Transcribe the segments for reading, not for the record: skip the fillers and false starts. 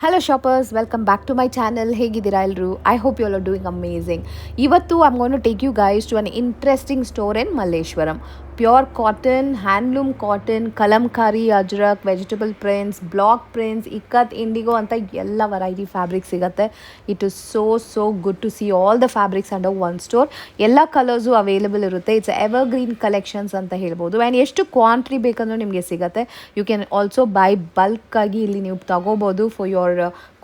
Hello shoppers, welcome back to my channel. ಹೇಗಿದ್ದೀರಾ ಎಲ್ಲರೂ? I hope you all are doing amazing. ಇವತ್ತು I am gonna take you guys to an interesting store in Malleshwaram. Pure cotton, handloom cotton, kalamkari, Ajrak, vegetable prints, block prints, ikat, indigo ಅಂತ ಎಲ್ಲ variety fabric ಸಿಗುತ್ತೆ. It is so good to see all the fabrics under one store. ಎಲ್ಲ colours available ಇರುತ್ತೆ. It's evergreen collections ಅಂತ ಹೇಳ್ಬೋದು. And ಎಷ್ಟು quantity ಬೇಕಂದ್ರೂ ನಿಮಗೆ ಸಿಗುತ್ತೆ. You can also buy bulk ಆಗಿ ಇಲ್ಲಿ ನೀವು ತಗೋಬೋದು for your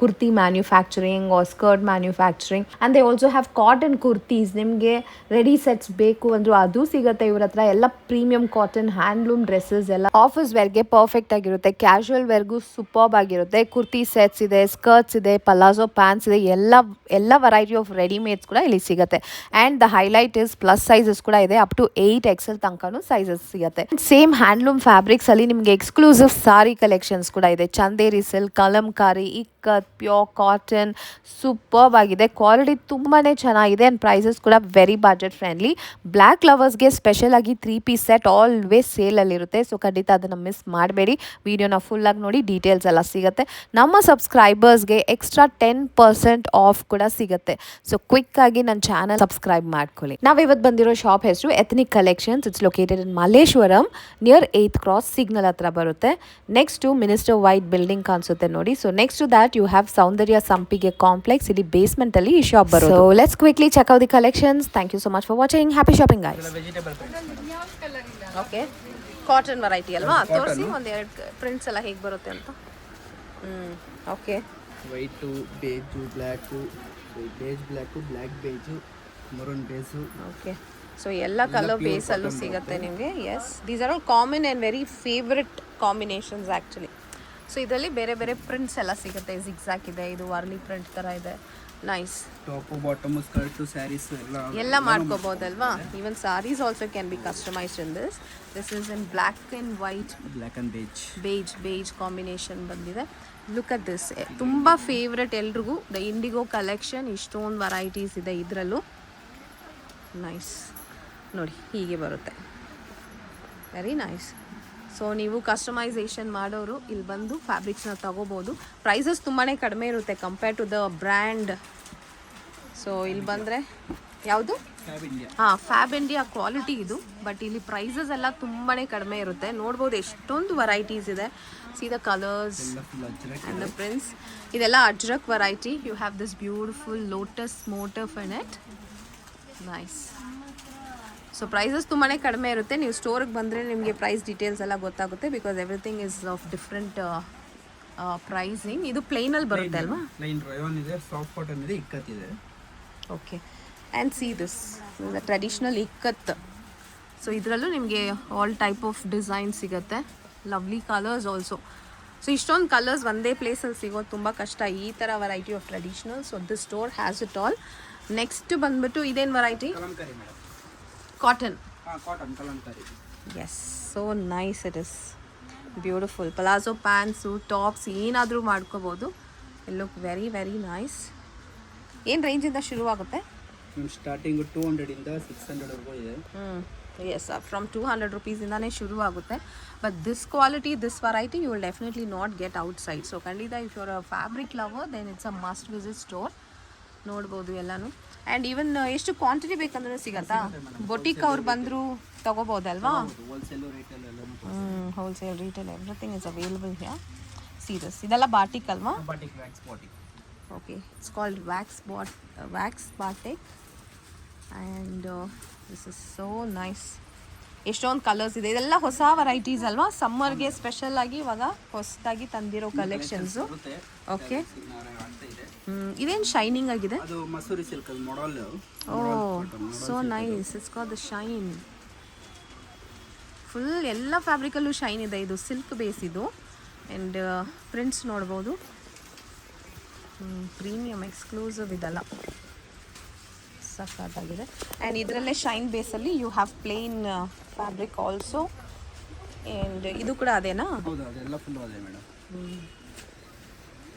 kurti manufacturing or skirt manufacturing, and they also have cotton kurtis. ನಿಮಗೆ ರೆಡಿ ಸೆಟ್ಸ್ ಬೇಕು ಅಂದರೂ ಅದು ಸಿಗುತ್ತೆ ಇವ್ರ ಹತ್ರ. ಎಲ್ಲ ಪ್ರೀಮಿಯಂ ಕಾಟನ್ ಹ್ಯಾಂಡ್ಲೂಮ್ ಡ್ರೆಸ್ಸಸ್ ಎಲ್ಲ ಆಫೀಸ್ ವೇರ್ಗೆ ಪರ್ಫೆಕ್ಟ್ ಆಗಿರುತ್ತೆ. ಕ್ಯಾಶುವಲ್ ವೇರ್ಗೂ ಸೂಪರ್ಬ್ ಆಗಿರುತ್ತೆ. ಕುರ್ತಿ ಸೆಟ್ಸ್ ಇದೆ, ಸ್ಕರ್ಟ್ಸ್ ಇದೆ, ಪಲಾಜೋ ಪ್ಯಾಂಟ್ಸ್ ಇದೆ, ಎಲ್ಲ ವೆರೈಟಿ ಆಫ್ ರೆಡಿಮೇಡ್ಸ್ ಕೂಡ ಇಲ್ಲಿ ಸಿಗುತ್ತೆ. And the highlight is plus sizes ಕೂಡ ಇದೆ. ಅಪ್ ಟು 8XL ತನಕನೂ ಸೈಜಸ್ ಸಿಗುತ್ತೆ. ಸೇಮ್ ಹ್ಯಾಂಡ್ಲೂಮ್ ಫ್ಯಾಬ್ರಿಕ್ಸ್ ಅಲ್ಲಿ ನಿಮಗೆ ಎಕ್ಸ್ಕ್ಲೂಸಿವ್ ಸಾರಿ ಕಲೆಕ್ಷನ್ಸ್ ಕೂಡ ಇದೆ. Chanderi silk, kalamkari, ikat, pure cotton superb ಆಗಿದೆ. ಕ್ವಾಲಿಟಿ ತುಂಬಾ ಚೆನ್ನಾಗಿದೆ ಆ್ಯಂಡ್ ಪ್ರೈಸಸ್ ಕೂಡ ವೆರಿ ಬಜೆಟ್ ಫ್ರೆಂಡ್ಲಿ. ಬ್ಲ್ಯಾಕ್ ಲವರ್ಸ್ಗೆ ಸ್ಪೆಷಲ್ ಆಗಿ 3 ಪೀಸ್ ಸೆಟ್ ಆಲ್ವೇಸ್ ಸೇಲಲ್ಲಿರುತ್ತೆ. ಸೊ ಖಂಡಿತ ಅದನ್ನು ಮಿಸ್ ಮಾಡಬೇಡಿ. ವಿಡಿಯೋನ ಫುಲ್ಲಾಗಿ ನೋಡಿ, ಡೀಟೇಲ್ಸ್ ಎಲ್ಲ ಸಿಗುತ್ತೆ. ನಮ್ಮ ಸಬ್ಸ್ಕ್ರೈಬರ್ಸ್ಗೆ ಎಕ್ಸ್ಟ್ರಾ 10% ಆಫ್ ಕೂಡ ಸಿಗುತ್ತೆ. ಸೊ ಕ್ವಿಕ್ ಆಗಿ ನನ್ನ ಚಾನಲ್ ಸಬ್ಸ್ಕ್ರೈಬ್ ಮಾಡ್ಕೊಳ್ಳಿ. ನಾವಿವತ್ತು ಬಂದಿರೋ ಶಾಪ್ ಹೆಸರು ethnic collections. It's located in Malleshwaram near 8th cross signal ಹತ್ರ ಬರುತ್ತೆ. Next to minister white building ಕಾಣಿಸುತ್ತೆ ನೋಡಿ. So next to that you have Soundarya Sampige complex. ಇಲ್ಲಿ ಬೇಸ್ಮೆಂಟ್ ಅಲ್ಲಿ ಈ ಶಾಪ್ ಬರುತ್ತೆ. So let's quickly check out the collections. Thank you so much for watching. Happy shopping guys. Okay, cotton variety ಅಲ್ವಾ? ತೋರಿಸಿ ಒಂದೆರಡು prints ಎಲ್ಲ ಹೇಗೆ ಬರುತ್ತೆ ಅಂತ. Okay, white, beige, black, beige black, black beige, maroon base. Okay, so ಎಲ್ಲ colour ಬೇಸಲ್ಲೂ ಸಿಗುತ್ತೆ ನಿಮಗೆ. Yes, these are all common and very favourite combinations actually. So ಇದರಲ್ಲಿ ಬೇರೆ ಬೇರೆ ಪ್ರಿಂಟ್ಸ್ ಎಲ್ಲ ಸಿಗುತ್ತೆ. ಜಿಗ್ಸಾಕ್ ಇದೆ, ಇದು ವಾರ್ಲಿ ಪ್ರಿಂಟ್ ಥರ ಇದೆ. Nice. Top, bottom, skirt, saris ಎಲ್ಲ ಮಾಡ್ಕೋಬೋದಲ್ವಾ? Even saris also can be customised in this. This is in black and white, black and beige combination ಬಂದಿದೆ. Look at this. ತುಂಬ ಫೇವ್ರೆಟ್ ಎಲ್ರಿಗೂ ದ ಇಂಡಿಗೋ ಕಲೆಕ್ಷನ್. ಇಷ್ಟೊಂದು ವೆರೈಟೀಸ್ ಇದೆ ಇದರಲ್ಲೂ. ನೈಸ್ ನೋಡಿ, ಹೀಗೆ ಬರುತ್ತೆ. Very nice. ಸೊ ನೀವು ಕಸ್ಟಮೈಸೇಷನ್ ಮಾಡೋರು ಇಲ್ಲಿ ಬಂದು ಫ್ಯಾಬ್ರಿಕ್ಸ್ನ ತಗೋಬೋದು. ಪ್ರೈಸಸ್ ತುಂಬಾ ಕಡಿಮೆ ಇರುತ್ತೆ compare to the brand. So ಇಲ್ಲಿ ಬಂದರೆ ಯಾವುದು? ಫ್ಯಾಬ್ ಇಂಡಿಯಾ ಕ್ವಾಲಿಟಿ ಇದು. ಬಟ್ ಇಲ್ಲಿ ಪ್ರೈಸಸ್ ಎಲ್ಲ ತುಂಬಾ ಕಡಿಮೆ ಇರುತ್ತೆ. ನೋಡ್ಬೋದು ಎಷ್ಟೊಂದು ವೆರೈಟೀಸ್ ಇದೆ. See the colours and the prints. ಇದೆಲ್ಲ Ajrak variety. You have this beautiful lotus motif in it. Nice. So prices ತುಂಬಾ ಕಡಿಮೆ ಇರುತ್ತೆ. ನೀವು ಸ್ಟೋರಿಗೆ ಬಂದರೆ ನಿಮಗೆ ಪ್ರೈಸ್ ಡೀಟೇಲ್ಸ್ ಎಲ್ಲ ಗೊತ್ತಾಗುತ್ತೆ. Because everything is of different pricing. ಇದು ಪ್ಲೇನಲ್ಲಿ ಬರುತ್ತೆ ಅಲ್ವಾ? ಪ್ಲೈನ್ ರಯಾನ್ ಇದೆ, ಸಾಫ್ಟ್ ಕಾಟನ್ ಇದೆ, ಇಕ್ಕತ್ ಇದೆ. Okay, and see this the traditional ikat. So ಇದರಲ್ಲೂ ನಿಮಗೆ ಆಲ್ ಟೈಪ್ ಆಫ್ ಡಿಸೈನ್ ಸಿಗುತ್ತೆ. Lovely colours also. ಸೊ ಇಷ್ಟೊಂದು ಕಲರ್ಸ್ ಒಂದೇ ಪ್ಲೇಸಲ್ಲಿ ಸಿಗೋದು ತುಂಬ ಕಷ್ಟ, ಈ ಥರ variety of traditional. So this store has it all. Next ಬಂದ್ಬಿಟ್ಟು ಇದೇನು variety? Cotton. Kalamkari. Yes, so nice. It is beautiful. Palazzo pants, tops ಏನಾದರೂ ಮಾಡ್ಕೋಬೋದು. It look very very nice. ಏನು ರೇಂಜಿಂದ ಶುರುವಾಗುತ್ತೆ? ಸ್ಟಾರ್ಟಿಂಗು 200 ಇಂದ 600 ವರೆಗೂ ಇದೆ. ಎಸ್, ಫ್ರಮ್ 200 ರುಪೀಸಿಂದಾನೇ ಶುರುವಾಗುತ್ತೆ. But this quality, this variety you will definitely not get outside. So ಖಂಡಿತ if your a fabric lover then it's a must visit store. ನೋಡ್ಬೋದು ಎಲ್ಲನೂ. ಆ್ಯಂಡ್ ಈವನ್ ಎಷ್ಟು ಕ್ವಾಂಟಿಟಿ ಬೇಕಂದ್ರೂ ಸಿಗತ್ತಾ? ಬೊಟಿಕ್ ಅವ್ರು ಬಂದರೂ ತೊಗೋಬೋದಲ್ವಾ? Wholesale, retail, everything is available here. Serious, ಇದೆಲ್ಲ ಬಾಟಿಕ್ ಅಲ್ವಾ? Okay, it's called wax batik. And this is so nice. ಎಷ್ಟೊಂದು ಕಲರ್ಸ್ ಇದೆ. ಇದೆಲ್ಲ ಹೊಸ ವೆರೈಟೀಸ್ ಅಲ್ವಾ? ಸಮ್ಮರ್ಗೆ ಸ್ಪೆಷಲ್ ಆಗಿ ಇವಾಗ ಹೊಸದಾಗಿ ತಂದಿರೋ ಕಲೆಕ್ಷನ್ಸು. ಓಕೆ, ಇದೇನು ಶೈನಿಂಗ್ ಆಗಿದೆ? ಅದು ಮಸೂರಿ silk model. So nice. It's called the shine. Full ಎಲ್ಲ ಫ್ಯಾಬ್ರಿಕಲ್ಲೂ ಶೈನ್ ಇದೆ. ಇದು ಸಿಲ್ಕ್ ಬೇಸ್ ಇದು. ಆ್ಯಂಡ್ ಪ್ರಿಂಟ್ಸ್ ನೋಡ್ಬೋದು. ಪ್ರೀಮಿಯಮ್ ಎಕ್ಸ್ಕ್ಲೂಸಿವ್ ಇದೆಲ್ಲ ಸಖತ್ತಾಗಿದೆ. ಆ್ಯಂಡ್ ಇದರಲ್ಲೇ ಶೈನ್ ಬೇಸಲ್ಲಿ you have plain fabric also. And ಇದು ಕೂಡ ಅದೇನಾ? ಹೌದು, ಅದೆಲ್ಲ ಫುಲ್ ಅದೇ madam.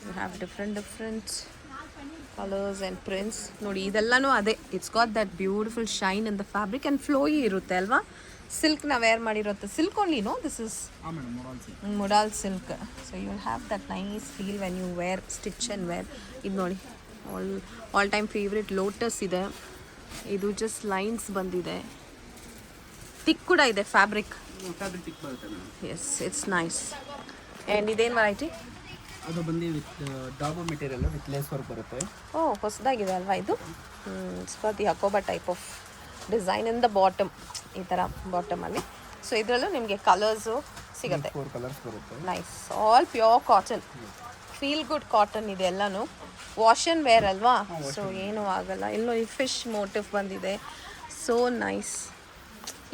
You have different colours and prints. ನೋಡಿ ಇದೆಲ್ಲನೂ ಅದೇ. It's got that beautiful shine in the fabric and flowy ಇರುತ್ತೆ ಅಲ್ವಾ? ಸಿಲ್ಕ್ನ ವೇರ್ ಮಾಡಿರುತ್ತೆ. Silk only no this is ಹಾಂ ಮೇಡಮ್ ಮೊಡಲ್ಸಿ. Modal silk. So you will have that nice feel when you wear stitch and wear. ಇದು ನೋಡಿ all time favourite lotus ಇದೆ. ಇದು ಜಸ್ಟ್ ಲೈನ್ಸ್ ಬಂದಿದೆ. ಥಿಕ್ ಕೂಡ ಇದೆ ಫ್ಯಾಬ್ರಿಕ್. ಫ್ಯಾಬ್ರಿಕ್ ತಿಕ್ ಬರುತ್ತೆ madam. Yes it's nice. And ಇದೇನು ವೆರೈಟಿ? ಅದು ಬಂದು with dabu material with lace work ಬರುತ್ತೆ. ಓ ಹೊಸದಾಗಿದೆ ಅಲ್ವಾ ಇದು? It's for the Hakoba type of design in the bottom, ಈ ಥರ ಬಾಟಮಲ್ಲಿ. ಸೊ ಇದರಲ್ಲೂ ನಿಮಗೆ ಕಲರ್ಸು ಸಿಗುತ್ತೆ. 4 ಕಲರ್ಸ್ ಬರುತ್ತೆ. Nice. All pure cotton, feel good cotton ಇದೆ ಎಲ್ಲನೂ. ವಾಶ್ ಆ್ಯಂಡ್ ವೇರ್ ಅಲ್ವಾ? ಸೊ ಏನೂ ಆಗಲ್ಲ. ಎಲ್ಲೋ ಈ ಫಿಶ್ ಮೋಟಿವ್ ಬಂದಿದೆ. So nice.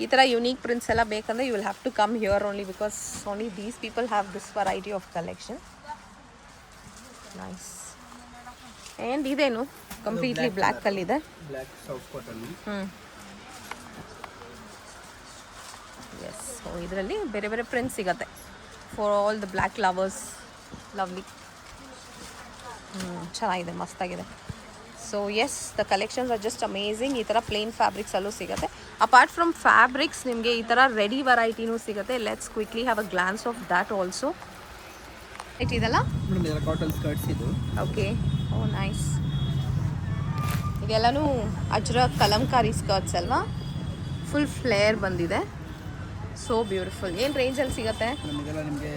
ಈ ಥರ ಯುನೀಕ್ ಪ್ರಿಂಟ್ಸ್ ಎಲ್ಲ ಬೇಕಂದರೆ you will have to come here only, because only these people have this variety of collection. Nice. And ಇದೇನು ಕಂಪ್ಲೀಟ್ಲಿ ಬ್ಲ್ಯಾಕಲ್ಲಿದೆ. Black soft cotton. Yes. So ಇದರಲ್ಲಿ ಬೇರೆ ಬೇರೆ ಪ್ರಿಂಟ್ಸ್ ಸಿಗುತ್ತೆ for all the black lovers. Lovely. ಚೆನ್ನಾಗಿದೆ, ಮಸ್ತಾಗಿದೆ. So yes, the collections are just amazing. ಈ ಥರ ಪ್ಲೇನ್ ಫ್ಯಾಬ್ರಿಕ್ಸಲ್ಲೂ ಸಿಗುತ್ತೆ. ಅಪಾರ್ಟ್ ಫ್ರಮ್ ಫ್ಯಾಬ್ರಿಕ್ಸ್ ನಿಮಗೆ ಈ ಥರ ರೆಡಿ ವೆರೈಟಿನೂ ಸಿಗುತ್ತೆ. Let's quickly have a glance of that also. ಇದೆಲ್ಲ ಮೇಡಮ್ ಇದೆಲ್ಲ ಕಾಟನ್ ಸ್ಕರ್ಟ್ಸ್ ಇದು. ಓಕೆ. ಓ ನೈಸ್. ಇದೆಲ್ಲನೂ ಅಜ್ರಕ್ ಕಲಂಕಾರಿ ಸ್ಕರ್ಟ್ಸ್ ಅಲ್ವಾ? ಫುಲ್ ಫ್ಲೇರ್ ಬಂದಿದೆ. So beautiful. ಏನು ರೇಂಜಲ್ಲಿ ಸಿಗುತ್ತೆ? ಇದೆಲ್ಲ ನಿಮಗೆ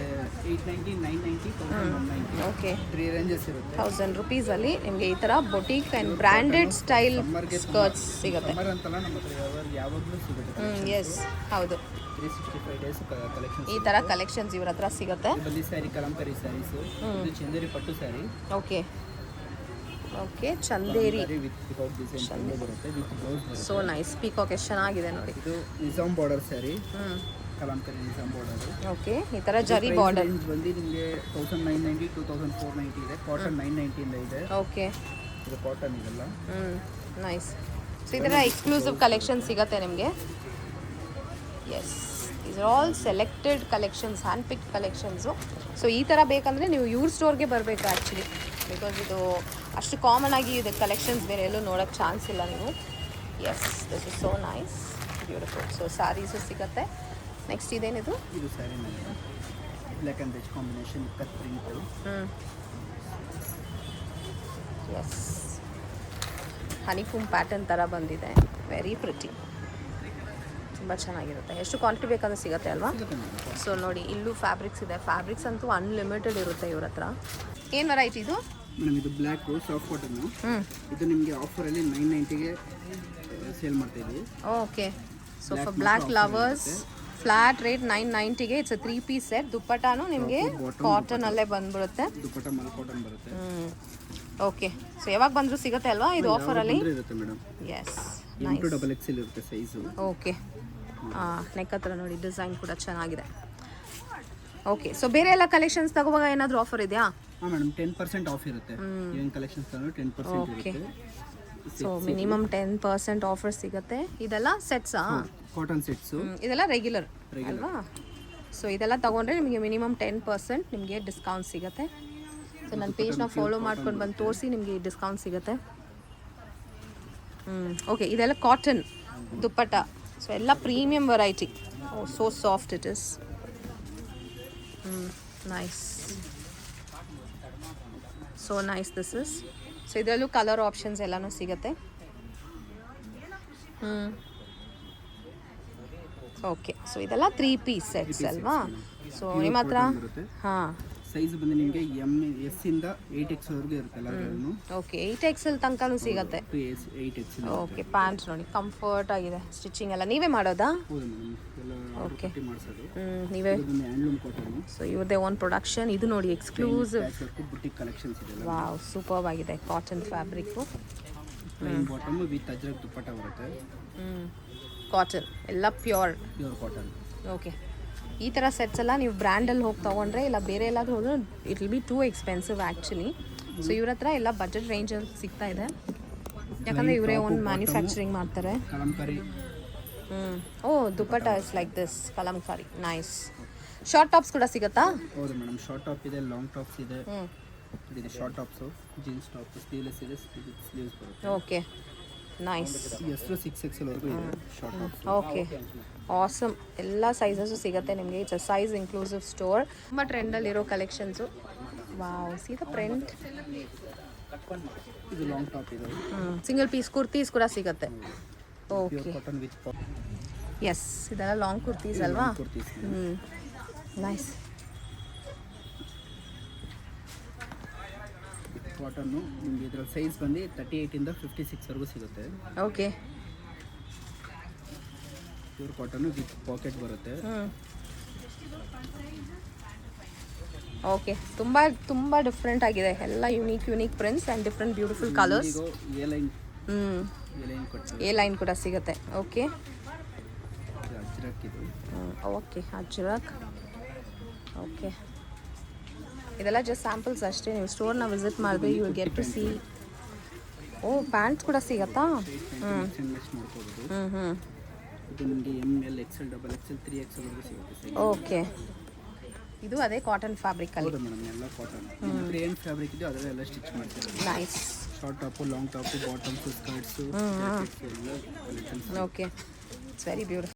890, 990, 1190. ಓಕೆ. 3 ರೇಂಜಸ್ ಇರುತ್ತೆ. 1000 ರುಪೀಸಲ್ಲಿ ನಿಮಗೆ ಈ ಥರ boutique and branded style skirts ಸಿಗುತ್ತೆ. ಸಮ್ಮರ್ ಅಂತಲ್ಲ, ನಮ್ಮ ಹತ್ರ ಯಾವಾಗಲೂ ಸಿಗುತ್ತೆ. ಎಸ್, ಹೌದು. 365 ಡೇಸ್ ಕಲೆಕ್ಷನ್. ಈ ಥರ ಕಲೆಕ್ಷನ್ಸ್ ಇವ್ರ ಹತ್ರ ಸಿಗುತ್ತೆ. ಬಲ್ಲಿ ಸ್ಯಾರಿ, ಕಲಂಕಾರಿ ಸ್ಯಾರೀಸು, ಇದು ಚಂದೇರಿ ಪಟ್ಟು sari. Okay okay. Chanderi with peacock design ಬರುತ್ತೆ, ವಿತ್ ಬ್ಲೌಸ್ ಬರುತ್ತೆ. So nice. ಪೀಕಾಕ್ ಎಷ್ಟು ಚೆನ್ನಾಗಿದೆ ನೋಡಿ. ಇದು Nizam border sari. Kalamkari Nizam border. Okay. ಈ ಥರ ಜರಿ ಬಾರ್ಡರ್ ರೇಂಜ್ ಬಂದು ನಿಮಗೆ 1990, 2490 ಇದೆ. ಕಾಟನ್ 990 ಇಂದ ಇದೆ. ಓಕೆ. ಇದು ಕಾಟನ್ ಇದೆಲ್ಲ. ನೈಸ್. ಸೊ ಈ ಥರ ಎಕ್ಸ್ಕ್ಲೂಸಿವ್ ಕಲೆಕ್ಷನ್ ಸಿಗುತ್ತೆ ನಿಮಗೆ. Yes, these are all selected collections, hand pick collections. So ಈ ಥರ ಬೇಕಂದರೆ ನೀವು ಇವ್ರ ಸ್ಟೋರ್ಗೆ ಬರಬೇಕು ಆ್ಯಕ್ಚುಲಿ, ಬಿಕಾಸ್ ಇದು ಅಷ್ಟು ಕಾಮನ್ ಆಗಿ ಇದು ಕಲೆಕ್ಷನ್ಸ್ ಬೇರೆ ಎಲ್ಲೂ ನೋಡೋಕ್ಕೆ ಚಾನ್ಸ್ ಇಲ್ಲ ನೀವು. Yes, this is so nice, beautiful. So saris ಸಿಗುತ್ತೆ. ನೆಕ್ಸ್ಟ್ ಇದೇನಿದು? ಇದು ಸ್ಯಾರಿ ಮೇಲೆ black and red combination cut print. Yes, honeycomb pattern ಥರ ಬಂದಿದೆ. ವೆರಿ ಪ್ರಿಟಿ, ತುಂಬ ಚೆನ್ನಾಗಿರುತ್ತೆ. ಎಷ್ಟು ಕ್ವಾಂಟಿಟಿ ಬೇಕಂದ್ರೆ ಸಿಗುತ್ತೆ ಅಲ್ವಾ? ಸೊ ನೋಡಿ, ಇಲ್ಲೂ ಫ್ಯಾಬ್ರಿಕ್ಸ್ ಇದೆ. ಫ್ಯಾಬ್ರಿಕ್ಸ್ ಅಂತೂ ಅನ್ಲಿಮಿಟೆಡ್ ಇರುತ್ತೆ ಇವ್ರ ಹತ್ರ. ಏನು ವೆರೈಟಿ ಇದು? ಮೇಡಮ್ ಇದು ಬ್ಲ್ಯಾಕು ಸಾಫ್ಟ್ ಕಾಟನ್ನು. ಇದು ನಿಮಗೆ ಆಫರಲ್ಲಿ 990ಗೆ ಸೇಲ್ ಮಾಡ್ತಾ ಇದ್ದೀವಿ. Okay. So for black lovers flat rate 990ಗೆ. It's 3 piece set. ದುಪ್ಪಟ್ಟಾನು ನಿಮಗೆ ಕಾಟನಲ್ಲೇ ಬಂದ್ಬಿಡುತ್ತೆ. ದುಪ್ಪಟ್ಟ ಮಲ್ ಕಾಟನ್ ಬರುತ್ತೆ. ಓಕೆ. ಸೊ ಯಾವಾಗ ಬಂದರೂ ಸಿಗುತ್ತೆ ಅಲ್ವಾ ಇದು ಆಫರಲ್ಲಿ? ಇರುತ್ತೆ ಮೇಡಮ್. ಎಸ್, M2XXL ಇರುತ್ತೆ ಸೈಜು. ಓಕೆ. ನೆಕ್ ಹತ್ರ ನೋಡಿ ಡಿಸೈನ್ ಕೂಡ ಚೆನ್ನಾಗಿದೆ. ಓಕೆ. ಸೊ ಬೇರೆ ಎಲ್ಲ ಕಲೆಕ್ಷನ್ಸ್ ತಗೋವಾಗ ಏನಾದರೂ ಆಫರ್ ಇದೆಯಾ? ಹಾಂ ಮೇಡಮ್, 10% ಆಫ್ ಇರುತ್ತೆ. ಏನು ಕಲೆಕ್ಷನ್ಸ್ ತಗೊಂಡು 10% ಇರುತ್ತೆ. ಸೊ ಮಿನಿಮಮ್ 10% ಆಫರ್ ಸಿಗುತ್ತೆ. ಇದೆಲ್ಲ ಸೆಟ್ಸಾ? Cotton sets. ಇದೆಲ್ಲ ರೆಗ್ಯುಲರ್ ಅಲ್ವಾ? ಸೊ ಇದೆಲ್ಲ ತೊಗೊಂಡ್ರೆ ನಿಮಗೆ ಮಿನಿಮಮ್ 10% ನಿಮಗೆ ಡಿಸ್ಕೌಂಟ್ ಸಿಗುತ್ತೆ. ಸೊ ನನ್ನ ಪೇಜ್ನ ಫಾಲೋ ಮಾಡ್ಕೊಂಡು ಬಂದು ತೋರಿಸಿ, ನಿಮಗೆ ಡಿಸ್ಕೌಂಟ್ ಸಿಗುತ್ತೆ. ಓಕೆ. ಇದೆಲ್ಲ ಕಾಟನ್ ದುಪ್ಪಟ್ಟ. ಸೊ ಎಲ್ಲ premium variety. Oh, so soft it is. Nice. So nice this is. So ಇದರಲ್ಲೂ ಕಲರ್ ಆಪ್ಷನ್ಸ್ ಎಲ್ಲನೂ ಸಿಗುತ್ತೆ. ಓಕೆ. ಸೊ ಇದೆಲ್ಲ 3 ಪೀಸ್ ಸೆಟ್ಸ್ ಅಲ್ವಾ? ಸೊ ನಿಮ್ಮ ಹತ್ರ ಹಾಂ ಸೈಜ್ ಬಂದು ನಿಮಗೆ S ಇಂದ 8X ವರೆಗೂ ಇರುತ್ತೆ ಎಲ್ಲರೂ. ಓಕೆ. 8XL ತನಕನೂ ಸಿಗುತ್ತೆ. 8XL. ಓಕೆ. ಪ್ಯಾಂಟ್ ನೋಡಿ ಕಂಫರ್ಟ್ ಆಗಿದೆ. ಸ್ಟಿಚಿಂಗ್ ಎಲ್ಲ ನೀವೇ ಮಾಡೋದಾ? ಹೌದು ಮೇಡಮ್, ಎಲ್ಲ ಓಕೆ. ಮಾಡಿಸೋದು. ನೀವೇ. ಇದು ಹ್ಯಾಂಡ್ಲೂಮ್ ಕಾಟನ್. ಸೊ ಇವ್ರದೇ ಓನ್ ಪ್ರೊಡಕ್ಷನ್. ಇದು ನೋಡಿ ಎಕ್ಸ್ಕ್ಲೂಸಿವ್ ಬುಟಿಕ್ ಕಲೆಕ್ಷನ್ಸ್ ಇದೆ. ವಾವ್, ಸೂಪರ್ ಆಗಿದೆ. Cotton fabric. Plain bottom with Ajrak dupatta ಬರುತ್ತೆ. ಕಾಟನ್ ಎಲ್ಲ ಪ್ಯೂರ್ ಕಾಟನ್. ಓಕೆ. ಈ ಥರ ಸೆಟ್ಸ್ ಎಲ್ಲ ನೀವು ಬ್ರ್ಯಾಂಡಲ್ಲಿ ಹೋಗಿ ತೊಗೊಂಡ್ರೆ, ಇಲ್ಲ ಬೇರೆ ಎಲ್ಲಾದರೂ ಹೋದ್ರೆ it will be two expensive actually. So ಇವ್ರ ಹತ್ರ ಎಲ್ಲ ಬಜೆಟ್ ರೇಂಜಲ್ಲಿ ಸಿಗ್ತಾ ಇದೆ, ಯಾಕಂದರೆ ಇವರೇ ಒಂದು ಮ್ಯಾನುಫ್ಯಾಕ್ಚರಿಂಗ್ ಮಾಡ್ತಾರೆ. ಕಲಂಕಾರಿ. ಓ, dupatta is like this kalamkari. Nice. Short tops ಕೂಡ ಸಿಗುತ್ತಾ? ಹೌದು ಮೇಡಮ್, ಶಾರ್ಟ್ ಟಾಪ್ ಇದೆ, ಲಾಂಗ್ ಟಾಪ್ಸ್ ಇದೆ. ಇದು short tops, jeans top, sleeveless ಇದೆ, ಸ್ಲೀವ್ಸ್ ಬರುತ್ತೆ. ಓಕೆ. ನೈಸ್. ಹೆಸರು 6XL ವರೆಗೂ ಇದೆ ಶಾರ್ಟ್ ಟಾಪ್ಸ್. Okay, awesome. ಎಲ್ಲ ಸೈಜಸ್ಸು ಸಿಗುತ್ತೆ ನಿಮಗೆ. It's a size inclusive store. ತುಂಬ ಟ್ರೆಂಡಲ್ಲಿರೋ collections. Wow, see the print. ಇದು ಲಾಂಗ್ ಟಾಪ್ ಇದೆ. ಸಿಂಗಲ್ ಪೀಸ್ ಕುರ್ತೀಸ್ ಕೂಡ ಸಿಗುತ್ತೆ. Pure okay, cotton with S, ಇದೆಲ್ಲ ಲಾಂಗ್ ಕುರ್ತೀಸ್ ಅಲ್ವಾ? ಕುರ್ತೀಸ್. ನೈಸ್. ಕಾಟನ್ನು ನಿಮಗೆ ಇದರ ಸೈಜ್ ಬಂದು 38 ಇಂದ 56 ವರೆಗೂ ಸಿಗುತ್ತೆ. Okay. Pure cotton with pocket ಬರುತ್ತೆ. ಓಕೆ, ತುಂಬ ಡಿಫ್ರೆಂಟ್ ಆಗಿದೆ. ಎಲ್ಲ unique prints and different beautiful colours. A line ಕೊಟ್ಟು ಎ ಲೈನ್ ಕೂಡ ಸಿಗುತ್ತೆ. ಓಕೆ, ಅಜ್ರಕ್ ಇದು. ಓಕೆ, ಅಜ್ರಕ್. ಓಕೆ, ಇದೆಲ್ಲ ಜಸ್ಟ್ ಸ್ಯಾಂಪಲ್ಸ್ ಅಷ್ಟೇ. ನೀವು ಸ್ಟೋರ್ನ ವಿಸಿಟ್ ಮಾಡಿದ್ರೆ you will get to see. Oh, pants ಕೂಡ ಸಿಗತ್ತಾ? ಮಾಡ್ಕೋಬೋದು. ಇದು ನಿಮಗೆ ML XL XXL 3XL ವರೆಗೂ ಸಿಗುತ್ತೆ. ಓಕೆ, ಇದು ಅದೇ ಕಾಟನ್ ಫ್ಯಾಬ್ರಿಕ್ ಅಲ್ಲಿ. ಹೌದು ಮೇಡಮ್, ಎಲ್ಲ ಕಾಟನ್. ಏನು ಫ್ಯಾಬ್ರಿಕ್ ಇದೆ ಅದೆಲ್ಲ ಸ್ಟಿಚ್ ಮಾಡ್ತೀವಿ. Nice. Short top, long top, bottoms, skirts ಎಲ್ಲ collections. Okay, it's very beautiful.